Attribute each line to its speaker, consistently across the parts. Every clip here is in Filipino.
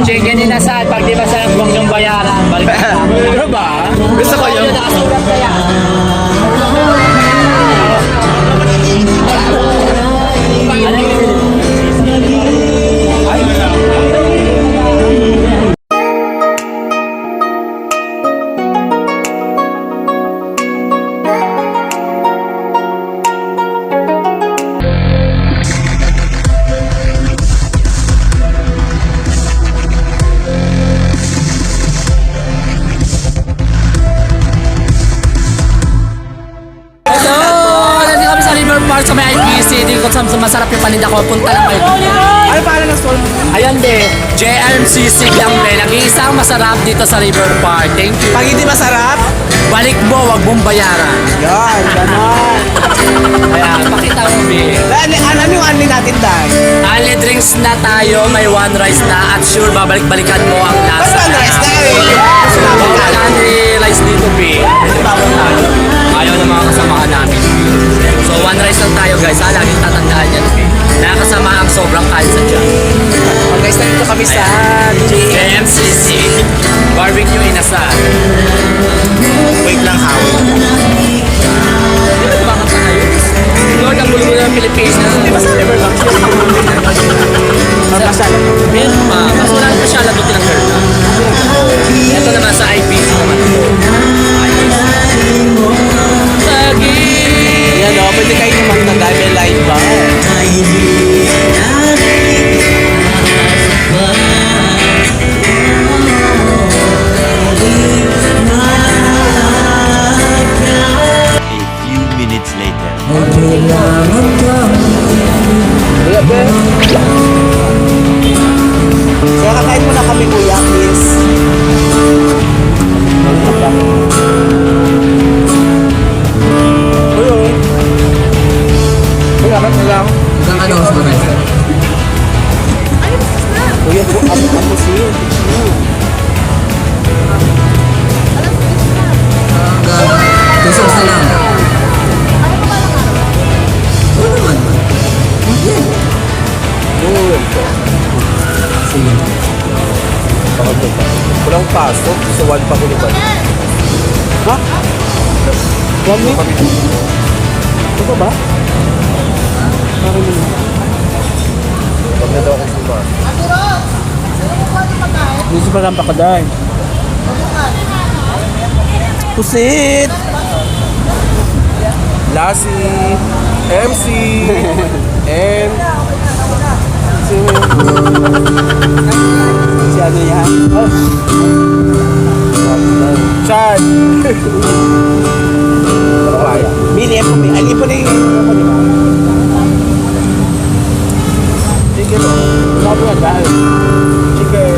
Speaker 1: Chicken inasal, pag di ba sa huwag yung bayaran, balik na.
Speaker 2: Ano ba? Gusto ko yun.
Speaker 1: Nakasulat na yan.
Speaker 3: Sa may IPC, di ko sa masarap yung paninda ko, punta lang kayo.
Speaker 2: Ano pala ng store?
Speaker 3: Ayan de, JMCC lang de, nag-iisang masarap dito sa River Park. Thank you.
Speaker 2: Pag hindi masarap,
Speaker 3: Balik mo, wag mong bayaran.
Speaker 2: yan, ganon.
Speaker 3: Ayan, pakita mo, be.
Speaker 2: Ano yung unli natin, Dan?
Speaker 3: Ali drinks na tayo, may one rice na, at sure, babalik-balikan mo ang
Speaker 2: Mas
Speaker 3: lasa.
Speaker 2: one rice na eh.
Speaker 3: Bawal only rice dito, be. Ayaw ng mga kasamahan namin. So, one rice lang tayo, guys. Laging tatandaan yan, be. Nakakasama ang sobrang kansa dyan.
Speaker 2: Oh, guys, nandito kami sa
Speaker 3: JMCC Barbecue Inasal.
Speaker 2: Wait lang, how?
Speaker 3: Hindi ba bakit tayo? Lord, ang gulo ng Pilipinas.
Speaker 2: Di ba sa River Bank? Mapasala.
Speaker 3: Meron pa. Kaso wala pa siya lagot ng girl. Ito naman sa IPC naman. Sagi!
Speaker 2: Yan o, pwede kayo kumanta dahil may live ba?
Speaker 4: A few minutes later.
Speaker 2: Kaya kakain muna kami, kuya, please. Kuya, ako siya. Walang pasok, sa one pa ko naman. Ha? One minute? Ito ba? Bakit mo? Pag na daw akong suma. Gusto pa lang pakadain. Pusit! Lassie! MC! and si ano yan? Oh. Chad! Mini po, ali po na yung chicken o. Sabi nga dahil. Chicken.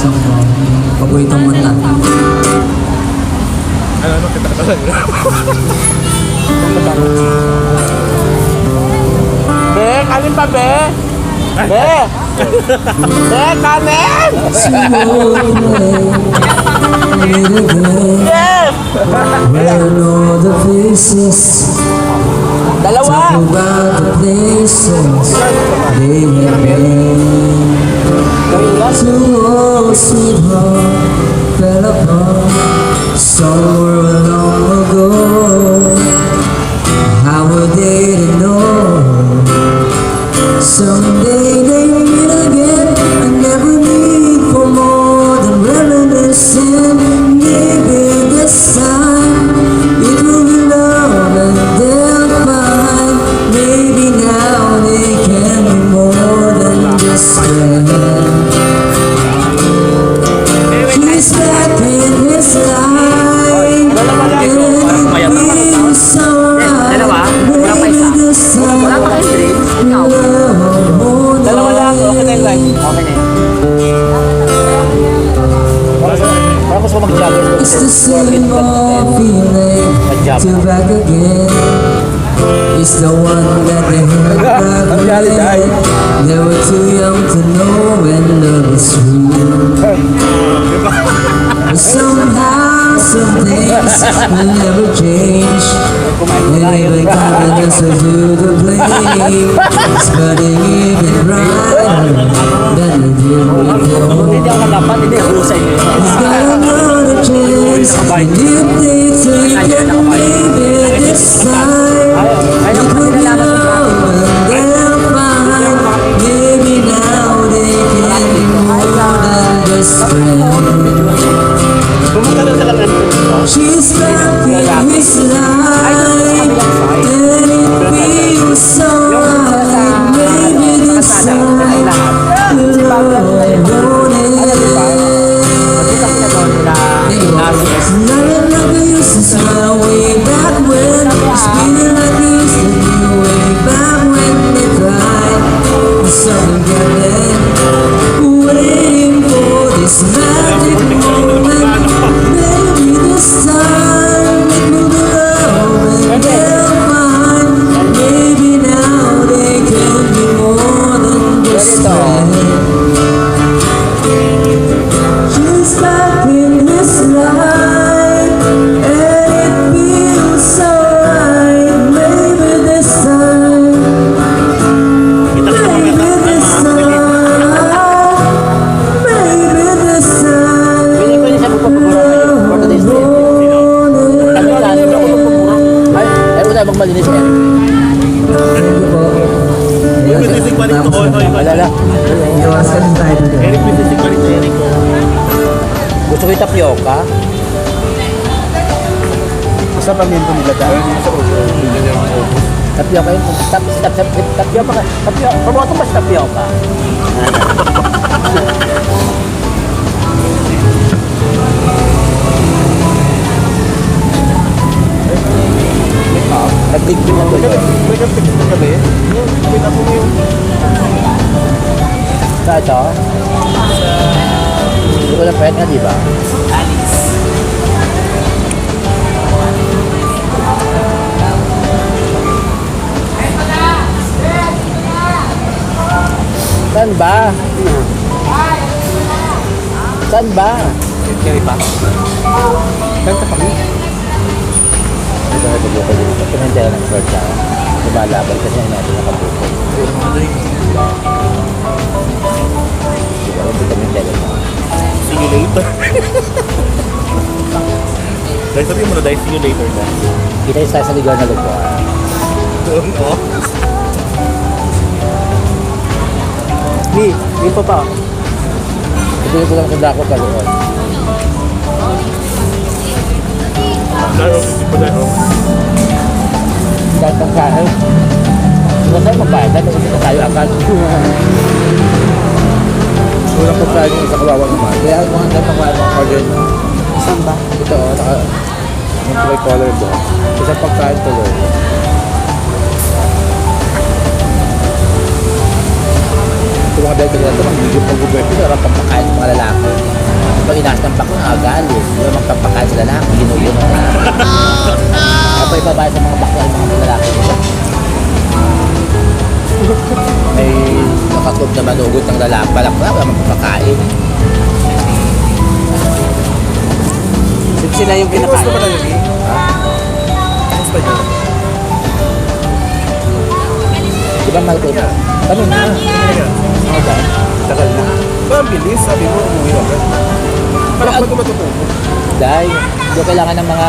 Speaker 5: isang paboritong mata.
Speaker 2: Be, kanin pa, Be? Be! Be, kanin! Yes!
Speaker 5: Where all the faces
Speaker 2: Dalawa!
Speaker 5: talk about the places they have been. Two old sweetheart fell apart somewhere long ago. How were they to know? Someday they meet again. I never need for more than reminiscing. Maybe this time it will be love and they'll find. Maybe now they can be more than just friends. He's back in his life, and it feels so right. Maybe this time we'll love more than
Speaker 2: Dalawa lang, okay na yung line.
Speaker 3: Okay na yun.
Speaker 2: Parang gusto ko mag-jogger.
Speaker 5: It's the same old feeling to back again. It's the one that they had back then. They were too young to know when love is real. But somehow some things will never change. And even confidence will do the blame. It's cutting even brighter than the dream before.
Speaker 3: Hindi ako dapat, hindi ako sa inyo.
Speaker 5: He's got another chance, and if they take it, maybe this time it will be love and they'll find. Maybe now they can be more than just friends. She's back in his life, and it feels so right. Maybe this time we'll love more than Smiling like I used to smile way back when. Speaking like I used to be way back when they cried. Something getting waiting for this magic moment. Maybe this time it will be love and they'll find. Maybe now they can be more than just friends. She's back in his life, and it feels so right. Maybe this time, maybe this time, maybe this time,
Speaker 2: Ay, wala bang malinis yan? Alala.
Speaker 5: Iwasan tayo dito.
Speaker 2: Gusto ko yung tapioca. Basta paminto nila dahil sa ulo. Tapioca yun. Tapioca. Promoto ba sa tapioca? Nag-big-big na to. Nag-big na kami. Sa ito? Hindi ko lang pwede nga, di ba? Saan ba? Saan ba?
Speaker 3: Kaya pa?
Speaker 2: Kanta kami. Ito na ito dito. Pinantela ng short siya. Lumalaban kasi ang natin nakabuko. Diba? Hindi kami tela na.
Speaker 6: See you later. Dahil sabihin mo na dahil see you later na.
Speaker 2: Kita yung sa ligaw na lugar.
Speaker 6: Doon ko.
Speaker 2: Ni pa pa. Ito ko lang sa dako pa doon.
Speaker 6: Laro, hindi pa dahil.
Speaker 2: Dahil pagkain. Diba tayo magbayad? Dahil ito tayo agad. Walang pagkain yung isa kawawa naman. Kaya ang mga dahil pagkain mga order nyo. Saan ba? Ito o, naka... Yung kulay color do. Isang pagkain tuloy. Ito mga dahil kanina ito, ang video pag-governo, ito ang pagkain ng mga lalaki.
Speaker 3: Pag inaas ng bakla, nakagalit. Di ba magpapakain sa lalaki, ginuyo ng lalaki. Kapag ibabae sa mga bakla, yung mga lalaki. May nakatob na manugot ng lalaki. Balakla, wala magpapakain.
Speaker 2: Sila yung
Speaker 6: Kumusta ba
Speaker 2: kinakain.
Speaker 6: tayo, Lee? Kumusta niyo?
Speaker 3: Di ba mahal ko ito? Kami na.
Speaker 6: Ano ba?
Speaker 2: Tagal na.
Speaker 6: Ba, ang bilis. Sabi mo, umuwi agad. Parang ba ito matutupo?
Speaker 3: Dahil, hindi ko kailangan ng mga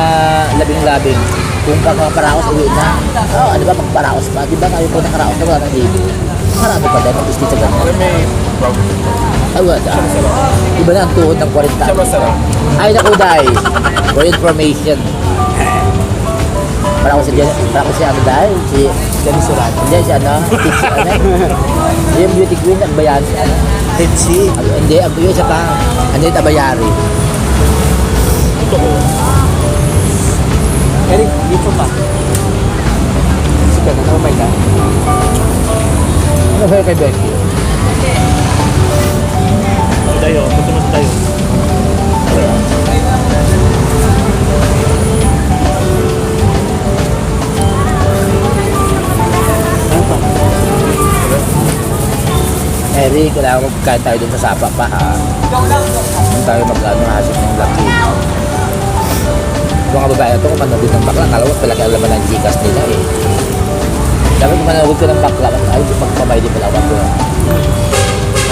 Speaker 3: labing-labing. Kung pagpaparaos, uwi na. Oo, ano ba pagparaos pa? Di ba kayo po nakaraos na wala ng libo? Marami pa dahil mag-istit sa ganyan.
Speaker 6: Pero may problem.
Speaker 3: Ay, wala. Iba na ang tuhod ng 40.
Speaker 6: Siya masarap.
Speaker 3: Ay, naku, Day. For information. Para ko si ano, Day. Si
Speaker 2: Dali surat.
Speaker 3: Hindi, si ano. Si ano. Yung beauty queen, ang bayan. Si ano.
Speaker 2: Pepsi.
Speaker 3: Hindi, ang yung isa pa. Ano yung tabayari.
Speaker 6: Totoo.
Speaker 2: Eric, dito pa. Sige na, oh my God.
Speaker 3: Ano ba yung kay Becky?
Speaker 6: Tayo, punta mo tayo.
Speaker 3: Eric, kailangan mo pagkain tayo dun sa sapa pa, ha? Kung tayo mag-ano, hasip ng laki. Yung mga babae na ito, kung manood ng bakla, kalawat pala kaya laman ng Gcash nila, eh. Dapat kung manood ka ng bakla, ay, pagpamay din pala ako.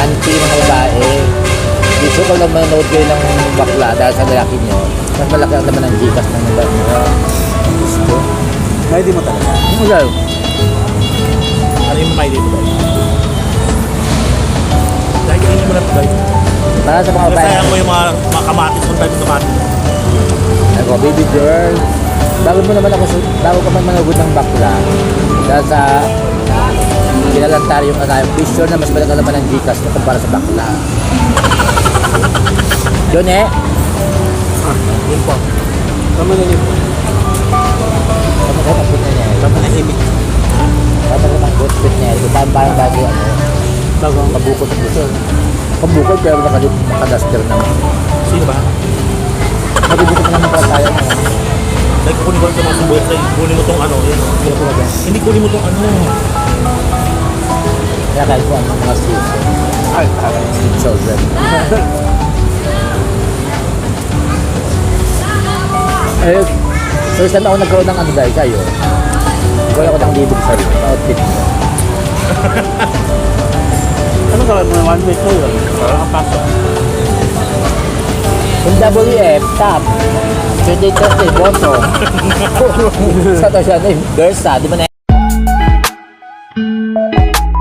Speaker 3: Anti mga babae. Gusto ko lang manood kayo ng bakla dahil sa lalaki nyo. Mas malaki ang laman ng Gcash ng mga gusto.
Speaker 2: May di mo talaga.
Speaker 3: Ano daw?
Speaker 6: Ano yung may dito tayo? Dahil kainin mo lang tayo.
Speaker 3: Para sa mga babae.
Speaker 6: Nasayang mo yung mga kamatis kung tayo kamatis.
Speaker 3: Ako, baby girl. Bago ka man manood ng bakla. Dahil sa kinalantar yung anayang be sure na mas malaki ang laman ng Gcash mo kumpara sa bakla. Yun eh.
Speaker 6: Yun po.
Speaker 2: Tama na yun.
Speaker 3: Tama ka ng food niya.
Speaker 2: Tama na imig.
Speaker 3: Tama ka ng food niya. Ito parang bago ano.
Speaker 2: Bagong
Speaker 3: Pabukod ng gusto. Pabukod pero nakaduster naman.
Speaker 6: Sino ba?
Speaker 3: Nabibukod naman para tayo.
Speaker 6: Dahil kukunin ko lang sa mga sumbuhat sa'yo. Kunin mo tong ano. Yan. Hindi kunin mo tong ano.
Speaker 3: Kaya kahit po ang mga season.
Speaker 2: Ay,
Speaker 3: Children. Eh, first time ako nagkaroon ng ano dahil sa'yo. Nagkaroon ako ng libog sa'yo. Sa outfit mo.
Speaker 2: Anong gawin mo na 1 week na yun? Parang kapasok.
Speaker 3: Yung WF, top. 2030, boto. Sa to siya na yung girls, di ba na